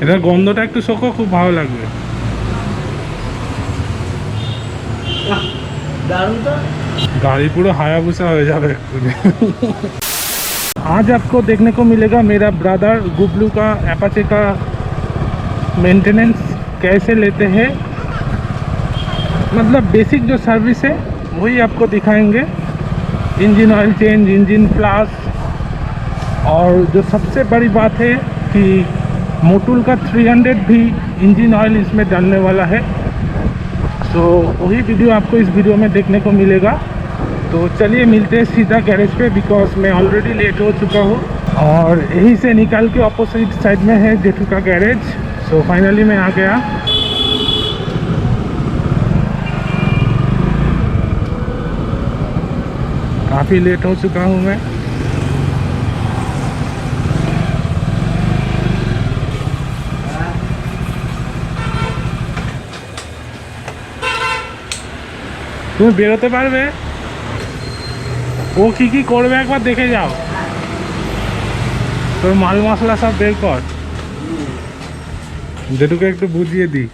এটার গন্ধটা একটু শোকো, খুব ভালো লাগবে। दारुण तो गाड़ी पूरा हायाबुसा हो जाए। आज आपको देखने को मिलेगा मेरा ब्रदर गुबलू का अपाचे का मेंटेनेंस कैसे लेते हैं, मतलब बेसिक जो सर्विस है वही आपको दिखाएंगे। इंजन ऑयल चेंज, इंजन फ्लास, और जो सबसे बड़ी बात है कि मोटुल का 300 भी इंजन ऑयल इसमें डालने वाला है। तो वही वीडियो आपको इस वीडियो में देखने को मिलेगा। तो चलिए मिलते हैं सीधा गैरेज पे, बिकॉज मैं ऑलरेडी लेट हो चुका हूँ और यहीं से निकाल के ऑपोजिट साइड में है जेठू का गैरेज। सो फाइनली मैं आ गया। काफ़ी लेट हो चुका हूँ मैं। তুমি বেরোতে পারবে? ও কি কি করবে একবার দেখে যাও। তোর মাল মশলা সব বের কর, যেটুকু একটু বুঝিয়ে দিই।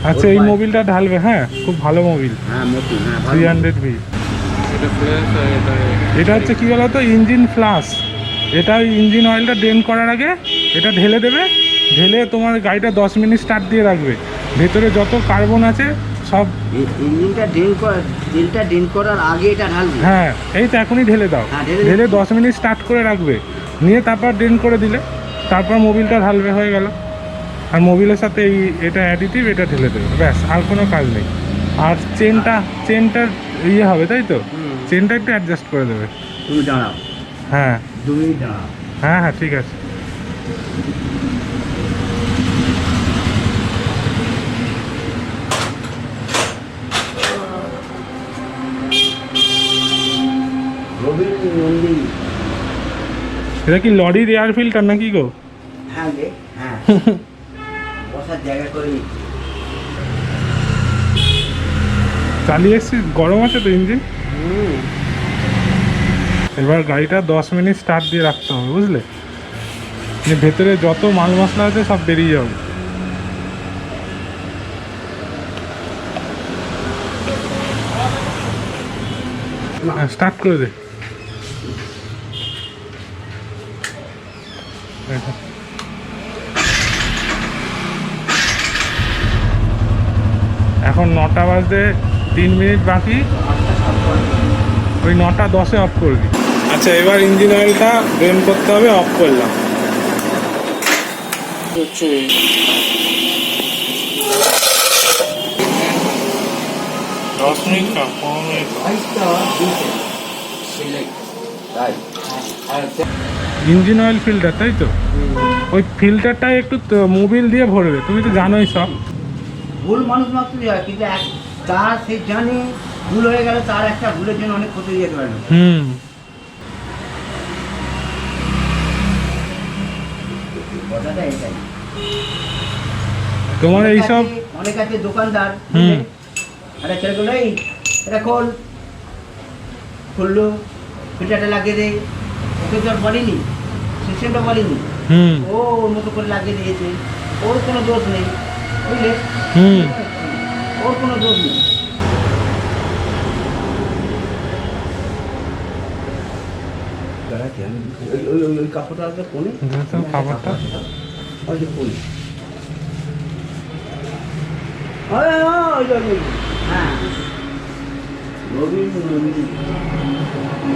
আচ্ছা এই মোবিলটা ঢালবে, হ্যাঁ খুব ভালো মোবিল, 300 ভি। এটা হচ্ছে কি বলতো, ইঞ্জিন ফ্লাস। এটা ইঞ্জিন অয়েলটা ড্রেন করার আগে এটা ঢেলে দেবে, ঢেলে তোমার গাড়িটা 10 মিনিট স্টার্ট দিয়ে রাখবে। ভেতরে যত কার্বন আছে সব ইঞ্জিনটা তেলটা ড্রেন করার আগে এটা ঢালবে। হ্যাঁ এই তো এখনই ঢেলে দাও, ঢেলে 10 মিনিট স্টার্ট করে রাখবে, নিয়ে তারপর ড্রেন করে দিলে তারপর মোবিলটা ঢালবে, হয়ে গেল। আর মোবিলের সাথে এটা অ্যাডিটিভ, এটা ঢেলে দেবে, ব্যাস আর কোনো কাজ নেই। আর চেনটার ইয়ে হবে, তাই তো? চেনটা একটু অ্যাডজাস্ট করে দেবে। তুমি দাঁড়াও, হ্যাঁ 2 মিনিট দাঁড়াও। হ্যাঁ হ্যাঁ ঠিক আছে। এটা কি লরির এয়ার ফিল্টার নাকি গো? হ্যাঁ রে, হ্যাঁ বসার জায়গা করে চালিয়ে এসছি, গরম আছে তো ইঞ্জিন। এবার গাড়িটা 10 মিনিট স্টার্ট দিয়ে রাখতে হবে, বুঝলে? ভেতরে যত মাল মশলা আছে সব বেরিয়ে যাবে। স্টার্ট করে দে। এখন 9টা বাজতে 3 মিনিট বাকি, ওই 9টা 10-এ অফ করবি। আচ্ছা এবার ইঞ্জিন অয়েলটা ড্রেন করতে হবে, অফ করলাম। হচ্ছে 10 মিনিট না 15 মিনিট। ইঞ্জিন অয়েল ফিল্টার, তাই তো? ওই ফিল্টারটা একটু মোবিল দিয়ে ভরবে, তুমি তো জানোই সব। ভুল মানুষ মাত্রই হয়, কিন্তু তার সে জানে ভুল হয়ে গেলে তার একটা ভুলের জন্য অনেক ক্ষতি হয়ে যেতে পারে। কথাটা এটাই। তোমার এইসব অনেক আছে দোকানদার, আরে ছেলেগুলো এই এটা খুললো, ফিল্টারটা লাগিয়ে দেয়, ওকে তো আর বলিনি, সিস্টেমটা বলিনি, ও ওর মতো করে লাগিয়ে দিয়েছে, ওর কোনো দোষ নেই, বুঝলে? ওর কোনো দোষ নেই। ওই কাপড়টা আসবে কোনে, খাবারটা ওই যে কোনে, হ্যাঁ রবীন্দ্র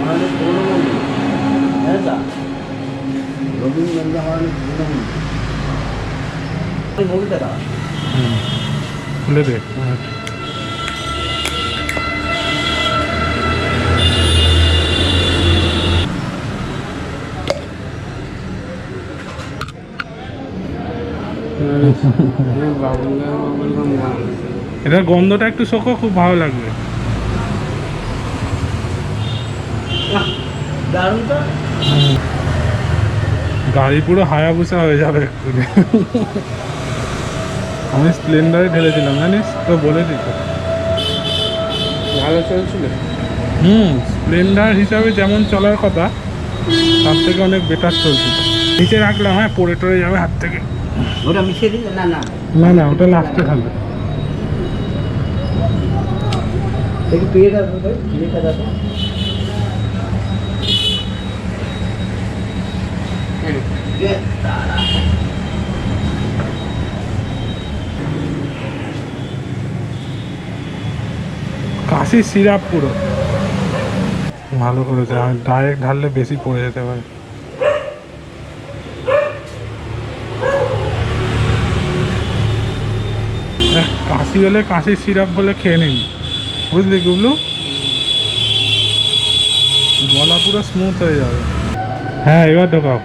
আমাদের পুরনো মন্দির, হ্যাঁ তা রবীন্দ্র আমাদের পুরনো মন্দির। মোবিলটা দাঁড়া, খুলে দে। এটার গন্ধটা একটু শোকো, খুব ভালো লাগবে। দারুণ তো, গাড়ি পুরো হায়াবুসা হয়ে যাবে এক্ষুনি। আমি স্প্লেন্ডারে ঢেলেছিলাম, জানিস তো, বলে দিত ভালো চলছিল। স্প্লেন্ডার হিসাবে যেমন চলার কথা তার থেকে অনেক বেটার চলছিল। নিচে রাখলাম, হ্যাঁ পড়ে টরে যাবে হাত থেকে। ওটা মিশিয়ে দিলে না না না না, ওটা লাস্টে থাকবে। একটু পেয়ে যাবো ভাই, পেয়েটা যাবো। কাশি সিরাপ পুরো ভালো করেছে, আমি ডাইরেক্ট ঢাললে বেশি পড়ে যেতে পারে। কাশি হলে কাশির সিরাপ বলে খেয়ে নিন, বুঝলি গুবলু, গলা পুরো স্মুথ হয়ে যাবে। হ্যাঁ এবার ঢোকাও।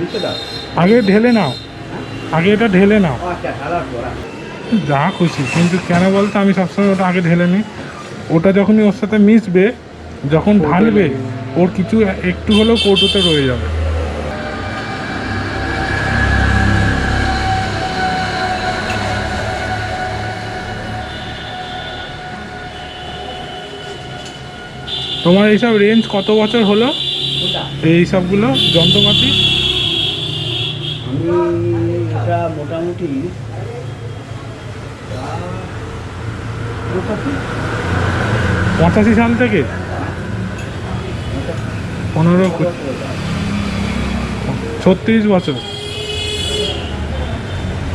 মিশে দাও। আগে ঢেলে নাও, আগে এটা ঢেলে নাও, আচ্ছা ঢালার পর যা খুশি, কিন্তু কেন বলতো আমি সবসময় ওটা আগে ঢেলে নিই। ওটা যখনই ওর সাথে মিশবে, যখন ঢালবে ওর কিছু একটু হলেও কৌটোতে রয়ে যাবে। তোমার এইসব রেঞ্জ কত বছর হলো, ওটা এই সবগুলো যন্ত্রপাতি? আমি এটা মোটামুটি 85 সাল থেকে 36 বছর।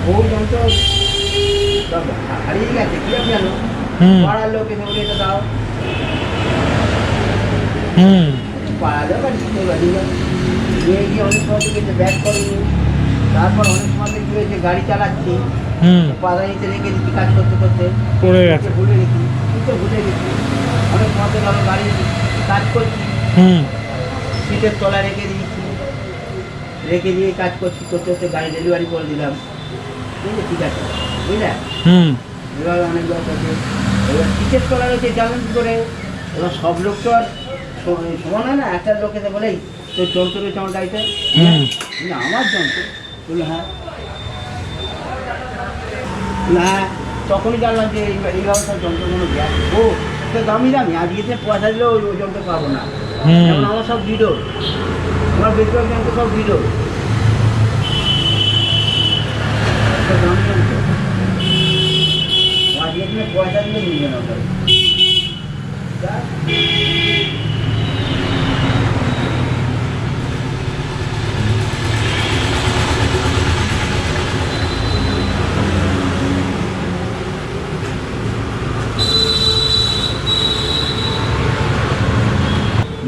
ও যন্ত্র হারিয়ে গেছে, কি হবে জানো? পাড়ার লোক এসে বলে এটা দাও, পাড়ার লোক আর দিতে পারি না। নিয়ে গিয়ে অনেক সময় দেখেছে ব্যাগ করেনি, তারপর অনেক সময় দেখি হয়েছে গাড়ি চালাচ্ছি, পাড়াইতে রেখে দিচ্ছি কাজ করতে করতে, পড়ে গেছে, ভুলে গেছি, কিন্তু ভুলে গেছি। অনেক সময় দেখি আমি গাড়ি কাজ করছি, সিটের তলায় রেখে দিয়েছি, রেখে দিয়ে কাজ করছি, করতে করতে গাড়ি ডেলিভারি করে দিলাম। ঠিক আছে, বুঝলে? এবার অনেক লোক আছে, এবার সিটের তলায় রয়েছে যেমন কী করে, এবার সব লোক তো আর সমান হয় না। একটা লোক এসে বলেই তোর যন্ত্র রয়েছে আমার গাড়িতে, না আমার যন্ত্র, বললো হ্যাঁ, হ্যাঁ, তখনই জানলাম যে এইভাবে সব যন্ত্রগুলো গ্যাস ও তো দামি দামি, আজকে পয়সা দিলেও ওই যন্ত্র পাবো না। যেমন আমার সব ভিডো, আমার বেশিরভাগ যন্ত্র সব ভিডো, দামি যন্ত্র, আজকে পয়সা দিলে মিলবে না।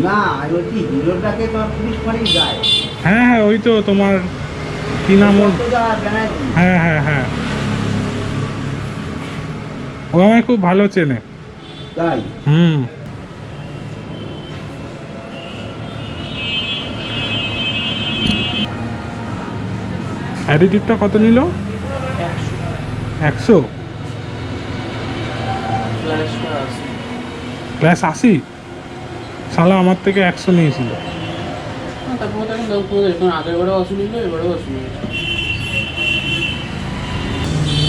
না আমি বলছি হিরোটাকে তোমার পুলিশ ফাঁড়ি যায়। হ্যাঁ হ্যাঁ, ওই তো তোমার কি নাম ওর, হ্যাঁ হ্যাঁ হ্যাঁ, ও আমায় খুব ভালো চেনে। তাই অ্যাডিটিভটা কত নিল? 100 প্লাস 80, সালা আমার থেকে 100 নিয়েছিল।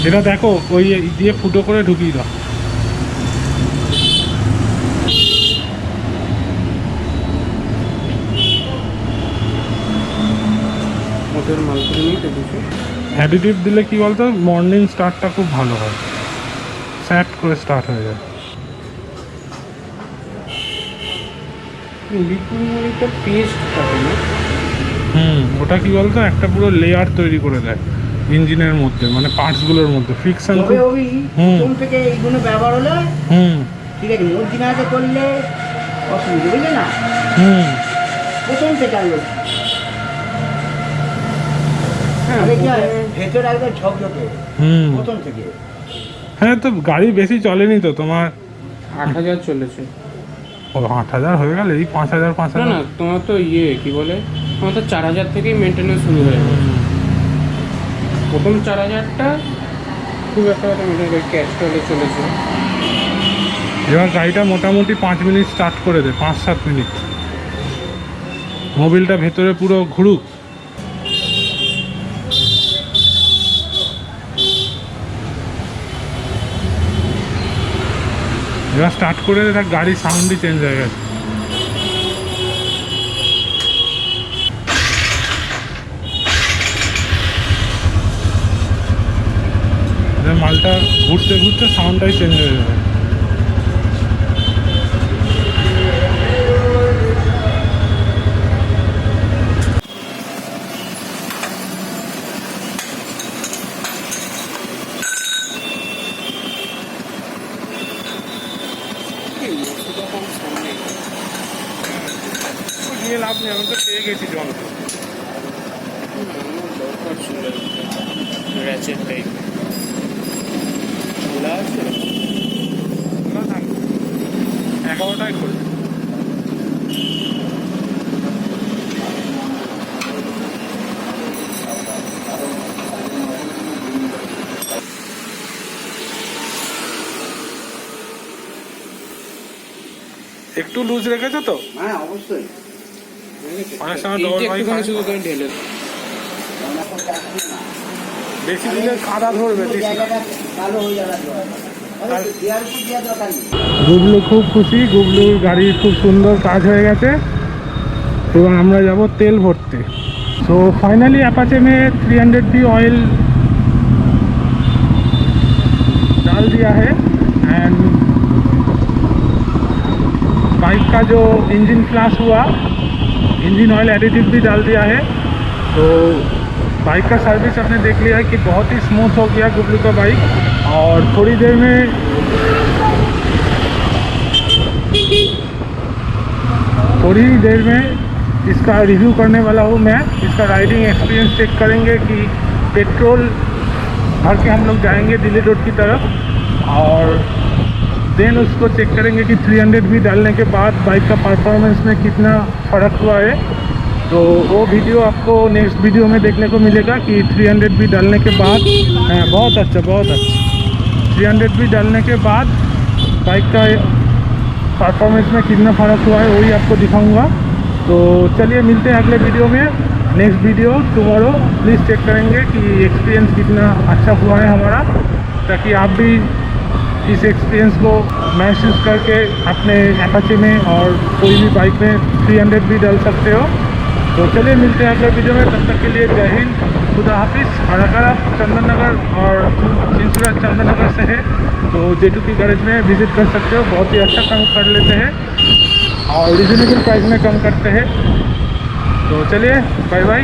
এটা দেখো ওই দিয়ে ফুটো করে ঢুকিয়ে দাও। অ্যাডিটিভ দিলে কি বলতো, মর্নিং স্টার্টটা খুব ভালো হয়, স্যাট করে স্টার্ট হয়ে যায়। ওটা কি বলতো, একটা পুরো লেয়ার তৈরি করে দেয় ইঞ্জিনের মধ্যে, মানে পার্টসগুলোর মধ্যে ফ্রিকশন। প্রথম থেকে এইগুলো ব্যবহার হলে ঠিক আছে, মধ্যিখানে করলে অসুবিধা, বুঝলে না? প্রথম থেকে আনলো ভেতরে একদম ঝকঝকে প্রথম থেকে। হ্যাঁ, তো গাড়ি বেশি চলেনি তো তোমার, 8000 চলেছে। ও 8000 হয়ে গেল, এই 5000 না না, তোমার তো কি বলে, তোমার তো 4000 থেকেই মেনটেন্যান্স শুরু হয়ে গেছে। প্রথম 4000টা খুব একটা মেনটেন্যান্স ক্যাশ চলে চলেছে। এবার গাড়িটা মোটামুটি 5 মিনিট স্টার্ট করে দেয়, 5-7 মিনিট, মোবিলটা ভেতরে পুরো ঘুরুক। এবার স্টার্ট করে দেখ গাড়ির সাউন্ডই চেঞ্জ হয়ে গেছে। মালটা ঘুরতে ঘুরতে সাউন্ডটাই চেঞ্জ হয়ে যাবে। নিয়ে লাভ নেই, আমি তো পেয়ে গেছি জল। দরকার ছিল র্যাচেট টাইপ খোলা আছে, 11টায় খোলে। একটু লুজ রেখেছো তো? হ্যাঁ অবশ্যই। অনেক সময় এই ডবল যে বাইক একটুখানি হয়। শুধু করে ঢেলে কারণ এখন চাচ্ছি না। বেশি দিলে কাদা ধরবে বেশি। জায়গাটা কালো হয়ে যাওয়ার জন্য। দেওয়ার উপর দেওয়া দরকার নেই। গুবলু খুব খুশি, গুবলুর গাড়ি খুব সুন্দর কাজ হয়ে গেছে। এবং আমরা যাব তেল ভরতে। सो फाइनली अपाचे में 300 ऑयल डाल दिया है एंड बाइक का जो इंजन फ्लैश हुआ, इंजन ऑयल एडिटिव भी डाल दिया है। तो बाइक का सर्विस आपने देख लिया है कि बहुत ही स्मूथ हो गया गुबलू का बाइक। और थोड़ी देर में इसका रिव्यू करने वाला हूँ मैं। इसका राइडिंग एक्सपीरियंस चेक करेंगे कि पेट्रोल भर के हम लोग जाएंगे दिल्ली रोड की तरफ और देन उसको चेक करेंगे कि 300 भी डालने के बाद बाइक का परफॉर्मेंस में कितना फ़र्क हुआ है। तो वो वीडियो आपको नेक्स्ट वीडियो में देखने को मिलेगा कि 300 भी डालने के बाद, बहुत अच्छा 300 भी डालने के बाद बाइक का परफॉर्मेंस में कितना फ़र्क हुआ है वही आपको दिखाऊंगा। तो चलिए मिलते हैं अगले वीडियो में। Next video tomorrow please check करेंगे कि एक्सपीरियंस कितना अच्छा हुआ है हमारा, ताकि आप भी इस एक्सपीरियंस को महसूस करके अपने अपाचे में और कोई भी बाइक में 300 भी डाल सकते हो। तो चलिए मिलते हैं अगले वीडियो में। तब तक के लिए जय हिंद, खुदा हाफिज़। और अगर आप चंदन नगर और चिंचुरा चंदन नगर से है तो J2P गैरेज में विज़िट कर सकते हो। बहुत ही अच्छा काम कर लेते हैं और रिजनेबल प्राइस में कम करते हैं। तो चलिए बाय बाय।